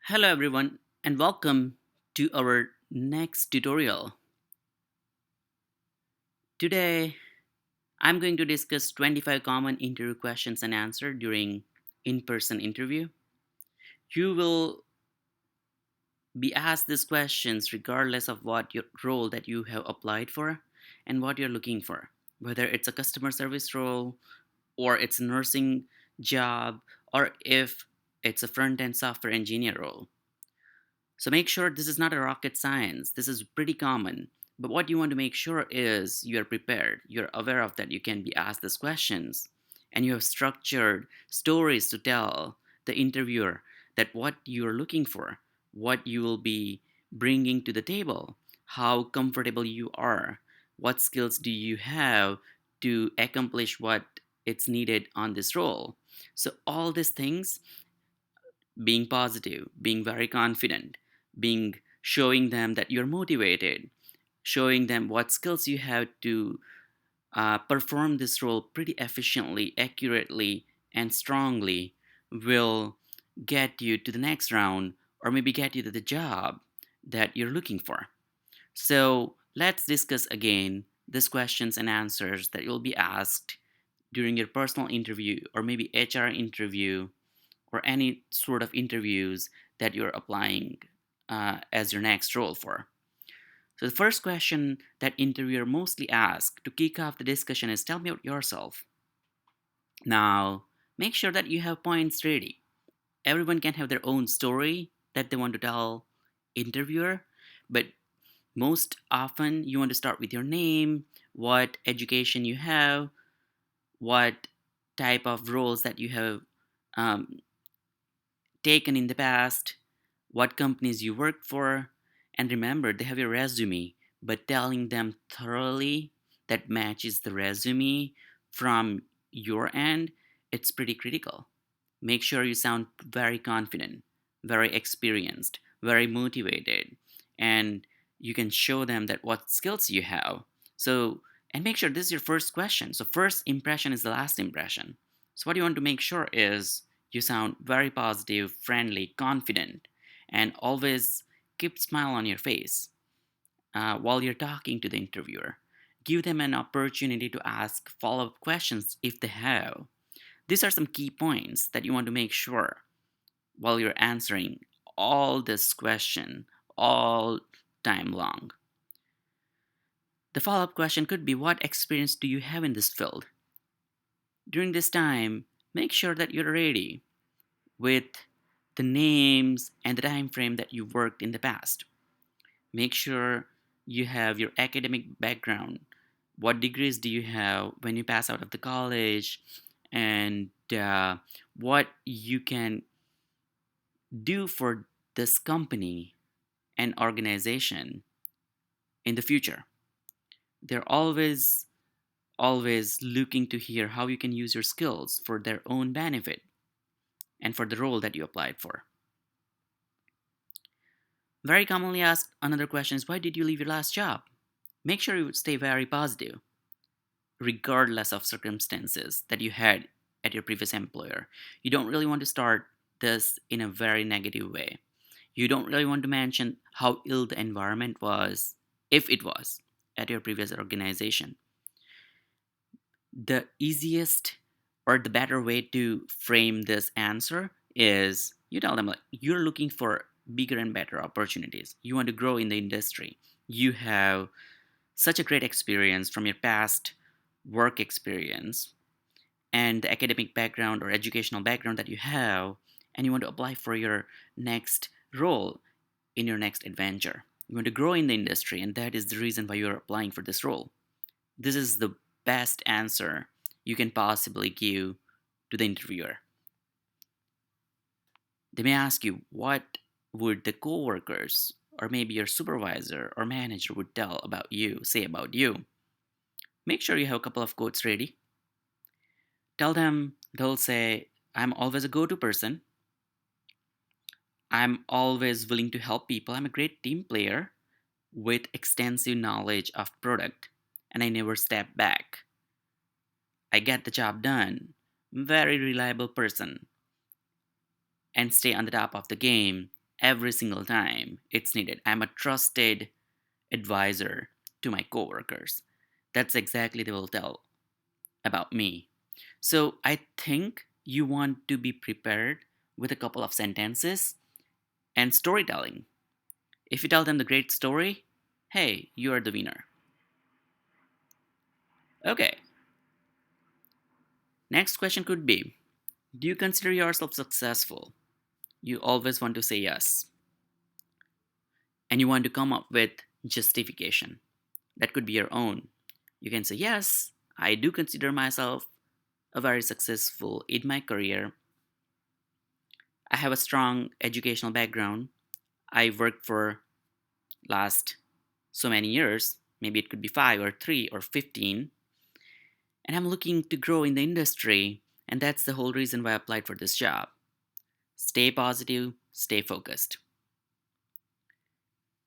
Hello everyone and welcome to our next tutorial. Today I'm going to discuss 25 common interview questions and answer during in-person interview. You will be asked these questions regardless of what your role that you have applied for and what you're looking for. Whether it's a customer service role or it's a nursing job or if it's a front-end software engineer role. So make sure this is not a rocket science. This is pretty common. But what you want to make sure is you're prepared. You're aware of that you can be asked these questions. And you have structured stories to tell the interviewer that what you're looking for, what you will be bringing to the table, how comfortable you are, what skills do you have to accomplish what it's needed on this role. So all these things, being positive, being very confident, being showing them that you're motivated, showing them what skills you have to perform this role pretty efficiently, accurately, and strongly will get you to the next round or maybe get you to the job that you're looking for. So let's discuss again these questions and answers that you'll be asked during your personal interview or maybe HR interview or any sort of interviews that you're applying as your next role for. So the first question that interviewer mostly asks to kick off the discussion is tell me about yourself. Now, make sure that you have points ready. Everyone can have their own story that they want to tell interviewer, but most often you want to start with your name, what education you have, what type of roles that you have um, taken in the past, what companies you worked for, and remember they have your resume, but telling them thoroughly that matches the resume from your end, it's pretty critical. Make sure you sound very confident, very experienced, very motivated, and you can show them that what skills you have. So, and make sure this is your first question. So, first impression is the last impression. So, what you want to make sure is you sound very positive, friendly, confident, and always keep smile on your face while you're talking to the interviewer. Give them an opportunity to ask follow-up questions if they have. These are some key points that you want to make sure while you're answering all this question all time long. The follow-up question could be what experience do you have in this field? During this time, make sure that you're ready with the names and the time frame that you worked in the past. Make sure you have your academic background. What degrees do you have when you pass out of the college? And what you can do for this company and organization in the future. They're always looking to hear how you can use your skills for their own benefit and for the role that you applied for. Very commonly asked another question is why did you leave your last job? Make sure you stay very positive regardless of circumstances that you had at your previous employer. You don't really want to start this in a very negative way. You don't really want to mention how ill the environment was, if it was, at your previous organization. The easiest or the better way to frame this answer is you tell them like you're looking for bigger and better opportunities. You want to grow in the industry. You have such a great experience from your past work experience and the academic background or educational background that you have, and you want to apply for your next role in your next adventure. You want to grow in the industry, and that is the reason why you're applying for this role. This is the best answer you can possibly give to the interviewer. They may ask you, what would the coworkers or maybe your supervisor or manager would tell about you, say about you? Make sure you have a couple of quotes ready. Tell them, they'll say, I'm always a go to person. I'm always willing to help people. I'm a great team player with extensive knowledge of product, and I never step back. I get the job done. Very reliable person and stay on the top of the game. every single time it's needed. I'm a trusted advisor to my coworkers. That's exactly they will tell about me. So I think you want to be prepared with a couple of sentences and storytelling. If you tell them the great story, hey, you are the winner. Okay, next question could be, do you consider yourself successful? You always want to say yes, and you want to come up with justification. That could be your own. You can say, yes, I do consider myself a very successful in my career. I have a strong educational background. I worked for last so many years. Maybe it could be 5 or 3 or 15. And I'm looking to grow in the industry. And that's the whole reason why I applied for this job. Stay positive, stay focused.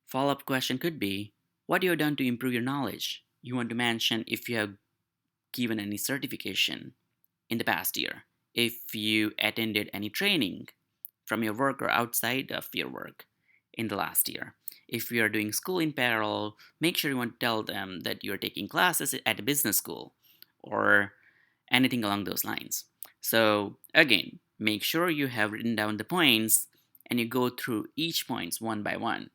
Follow up question could be, what you have done to improve your knowledge? You want to mention if you have given any certification in the past year, if you attended any training from your work or outside of your work in the last year. If you are doing school in parallel, make sure you want to tell them that you're taking classes at a business school or anything along those lines. So, again, make sure you have written down the points and you go through each points one by one.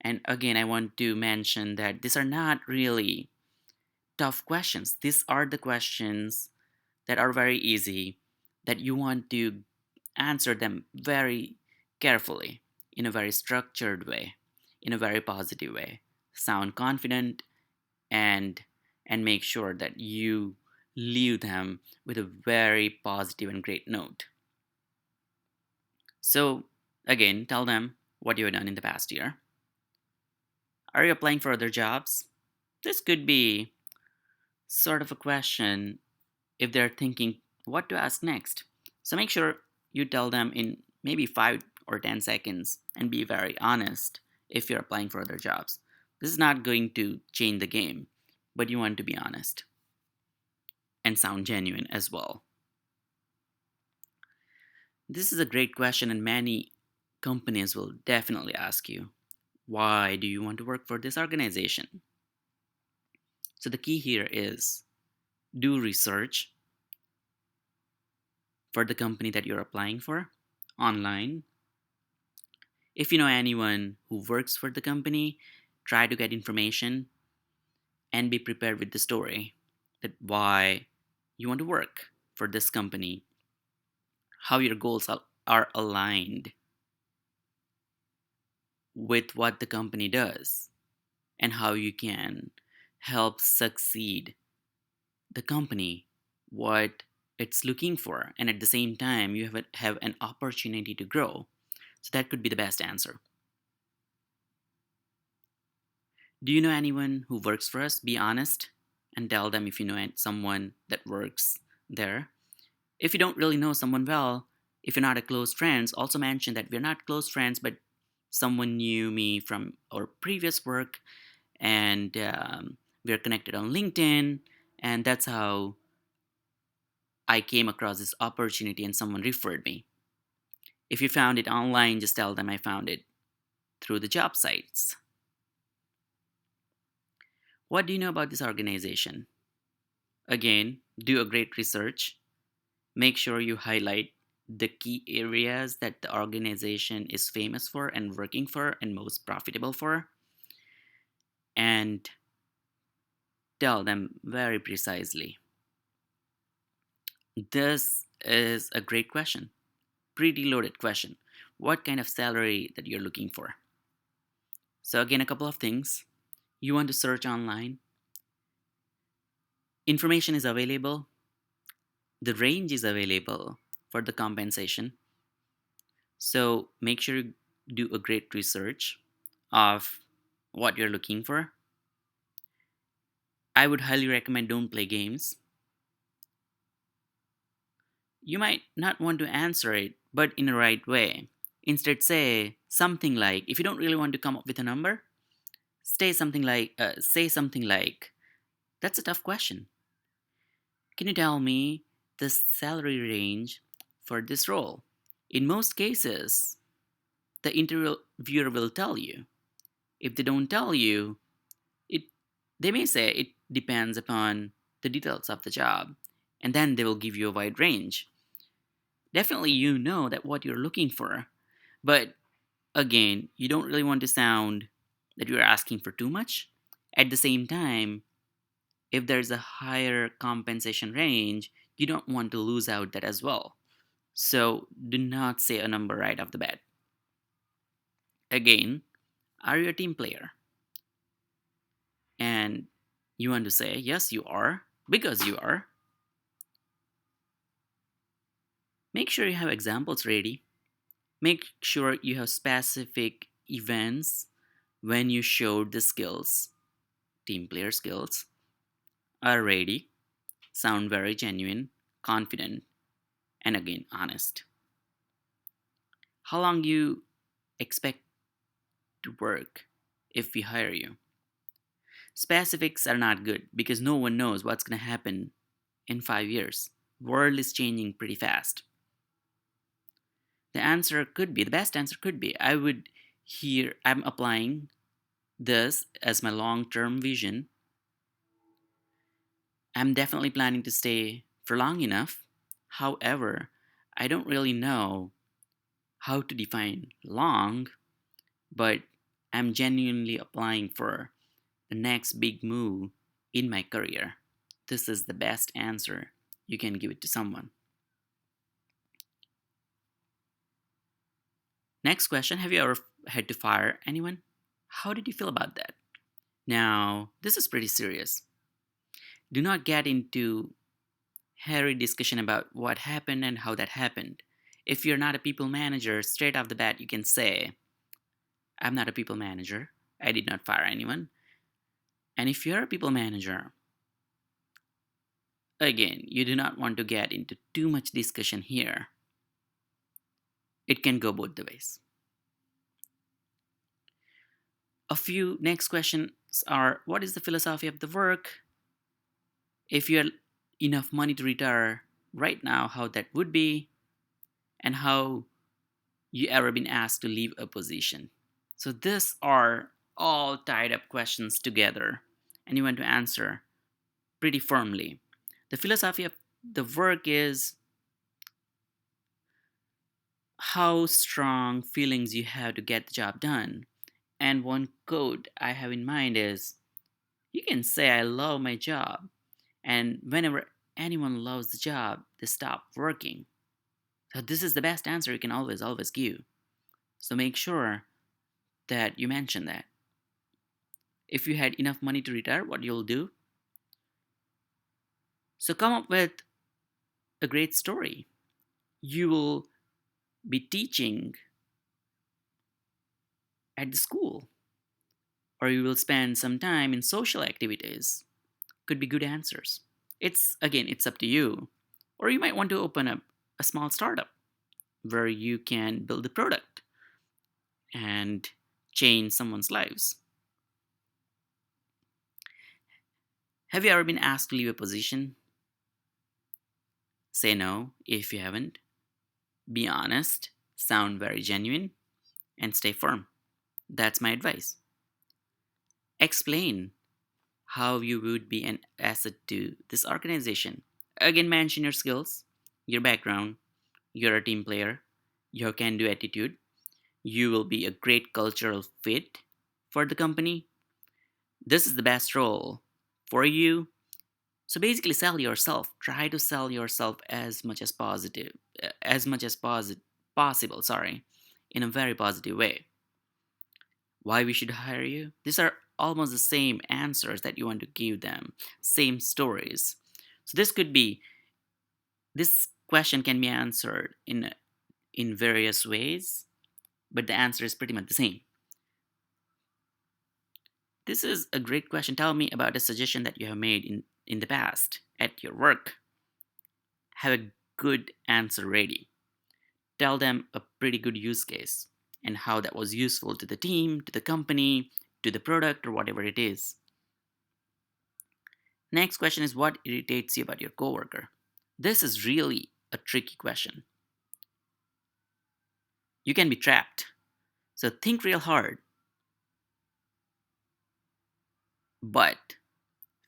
And again, I want to mention that these are not really tough questions. These are the questions that are very easy that you want to answer them very carefully in a very structured way, in a very positive way. Sound confident and make sure that you leave them with a very positive and great note. So again, tell them what you have done in the past year. Are you applying for other jobs? This could be sort of a question if they're thinking what to ask next. So make sure you tell them in maybe 5 or 10 seconds and be very honest if you're applying for other jobs. This is not going to change the game, but you want to be honest and sound genuine as well. This is a great question, and many companies will definitely ask you, why do you want to work for this organization? So the key here is do research for the company that you're applying for online. If you know anyone who works for the company, try to get information and be prepared with the story that why you want to work for this company, how your goals are aligned with what the company does, and how you can help succeed the company, what it's looking for, and at the same time, you have an opportunity to grow. So that could be the best answer. Do you know anyone who works for us? Be honest and tell them if you know someone that works there. If you don't really know someone well, if you're not a close friends, also mention that we're not close friends, but someone knew me from our previous work, and we're connected on LinkedIn, and that's how I came across this opportunity and someone referred me. If you found it online, just tell them I found it through the job sites. What do you know about this organization? Again, do a great research. Make sure you highlight the key areas that the organization is famous for and working for and most profitable for, and tell them very precisely. This is a great question, pretty loaded question. What kind of salary that you're looking for? So again, a couple of things. You want to search online. Information is available. The range is available for the compensation. So make sure you do a great research of what you're looking for. I would highly recommend don't play games. You might not want to answer it, but in the right way. Instead, say something like, if you don't really want to come up with a number, say something like, "That's a tough question. Can you tell me the salary range for this role?" In most cases, the interviewer will tell you. If they don't tell you, it they may say it depends upon the details of the job, and then they will give you a wide range. Definitely, you know that what you're looking for, but again, you don't really want to sound that you're asking for too much. At the same time, if there's a higher compensation range, you don't want to lose out that as well. So do not say a number right off the bat. Again, are you a team player? And you want to say, yes, you are, because you are. Make sure you have examples ready. Make sure you have specific events when you showed the skills, team player skills, are ready, sound very genuine, confident, and again, honest. How long you expect to work if we hire you? Specifics are not good because no one knows what's going to happen in 5 years. World is changing pretty fast. The best answer could be, I'm applying this as my long-term vision. I'm definitely planning to stay for long enough. However, I don't really know how to define long, but I'm genuinely applying for the next big move in my career. This is the best answer you can give it to someone. Next question. Have you ever had to fire anyone? How did you feel about that? Now, this is pretty serious. Do not get into hairy discussion about what happened and how that happened. If you're not a people manager, straight off the bat, you can say, I'm not a people manager. I did not fire anyone. And if you're a people manager, again, you do not want to get into too much discussion here. It can go both the ways. A few next questions are, what is the philosophy of the work? If you have enough money to retire right now, how that would be, and how you ever been asked to leave a position. So these are all tied up questions together, and you want to answer pretty firmly. The philosophy of the work is how strong feelings you have to get the job done. And one quote I have in mind is, you can say I love my job, and whenever anyone loves the job, they stop working. So this is the best answer you can always give. So make sure that you mention that. If you had enough money to retire, what you'll do? So come up with a great story. You will be teaching at the school, or you will spend some time in social activities. Could be good answers. It's up to you. Or you might want to open up a small startup where you can build a product and change someone's lives. Have you ever been asked to leave a position? Say no if you haven't. Be honest, sound very genuine, and stay firm. That's my advice. Explain how you would be an asset to this organization. Again, mention your skills, your background, you're a team player, your can do attitude. You will be a great cultural fit for the company. This is the best role for you. So basically, sell yourself. Try to sell yourself as much as possible. Sorry, in a very positive way. Why we should hire you? These are almost the same answers that you want to give them. Same stories. So this question can be answered in various ways, but the answer is pretty much the same. This is a great question. Tell me about a suggestion that you have made in the past at your work. Have a good answer ready. Tell them a pretty good use case and how that was useful to the team, to the company, to the product, or whatever it is. Next question is, what irritates you about your coworker? This is really a tricky question. You can be trapped. So think real hard, but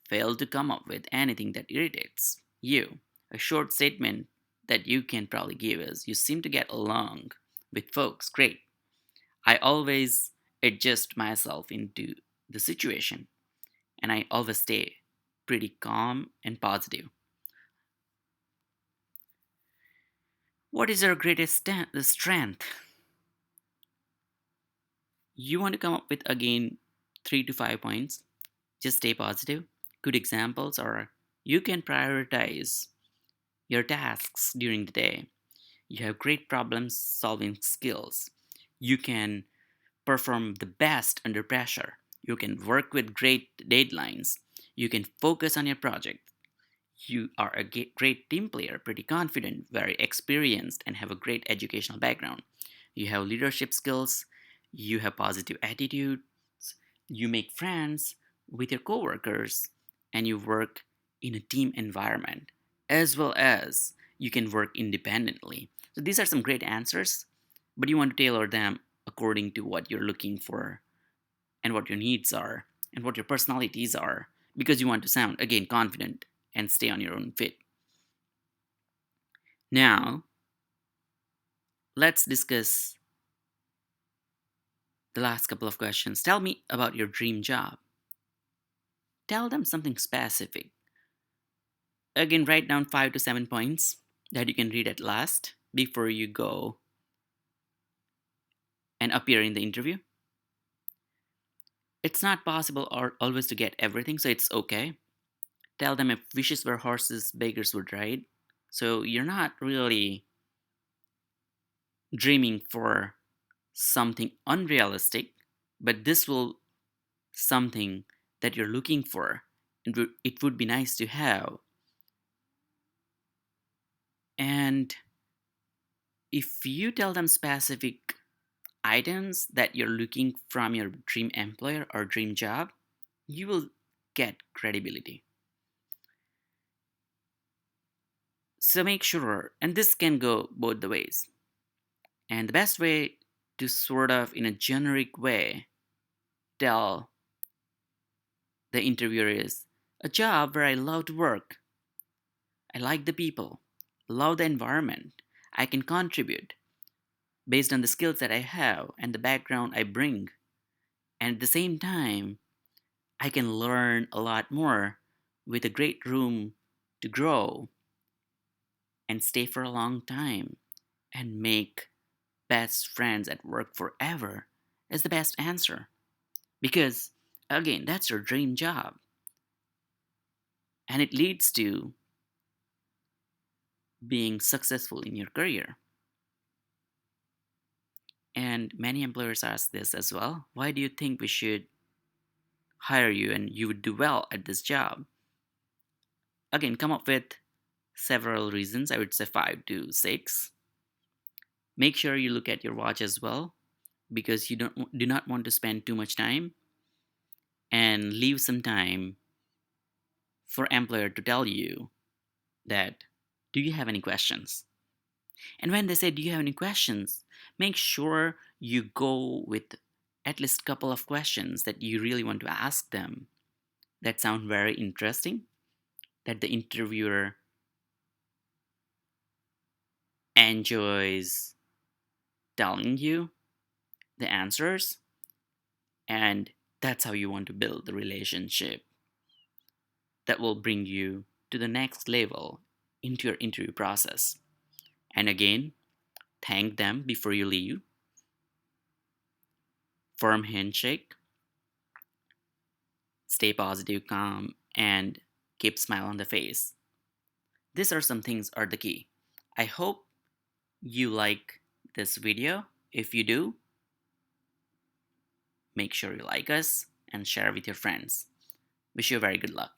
fail to come up with anything that irritates you. A short statement that you can probably give is, "You seem to get along with folks great. I always adjust myself into the situation, and I always stay pretty calm and positive." What is your greatest strength? You want to come up with again 3 to 5 points. Just stay positive. Good examples are, you can prioritize your tasks during the day. You have great problem solving skills. You can perform the best under pressure. You can work with great deadlines. You can focus on your project. You are a great team player, pretty confident, very experienced, and have a great educational background. You have leadership skills. You have positive attitude. You make friends with your coworkers, and you work in a team environment, as well as you can work independently. So these are some great answers, but you want to tailor them according to what you're looking for and what your needs are and what your personalities are, because you want to sound again confident and stay on your own feet. Now, let's discuss the last couple of questions. Tell me about your dream job. Tell them something specific. Again, write down 5 to 7 points that you can read at last before you go and appear in the interview. It's not possible or always to get everything, so it's okay. Tell them, if wishes were horses, beggars would ride. So you're not really dreaming for something unrealistic, but this will something that you're looking for. It would be nice to have. And if you tell them specific items that you're looking from your dream employer or dream job, you will get credibility. So make sure, and this can go both the ways. And the best way to sort of, in a generic way, tell the interviewer is, a job where I love to work, I like the people, love the environment, I can contribute based on the skills that I have and the background I bring. And at the same time, I can learn a lot more with a great room to grow and stay for a long time and make best friends at work forever is the best answer. Because, again, that's your dream job. And it leads to being successful in your career. And many employers ask this as well. Why do you think we should hire you and you would do well at this job? Again, come up with several reasons. I would say 5 to 6. Make sure you look at your watch as well, because you do not want to spend too much time, and leave some time for employer to tell you that, do you have any questions? And when they say, do you have any questions, make sure you go with at least a couple of questions that you really want to ask them, that sound very interesting, that the interviewer enjoys telling you the answers, and that's how you want to build the relationship that will bring you to the next level into your interview process. And again, thank them before you leave. Firm handshake, stay positive, calm, and keep smile on the face. These are some things are the key. I hope you like this video. If you do, make sure you like us and share with your friends. Wish you very good luck.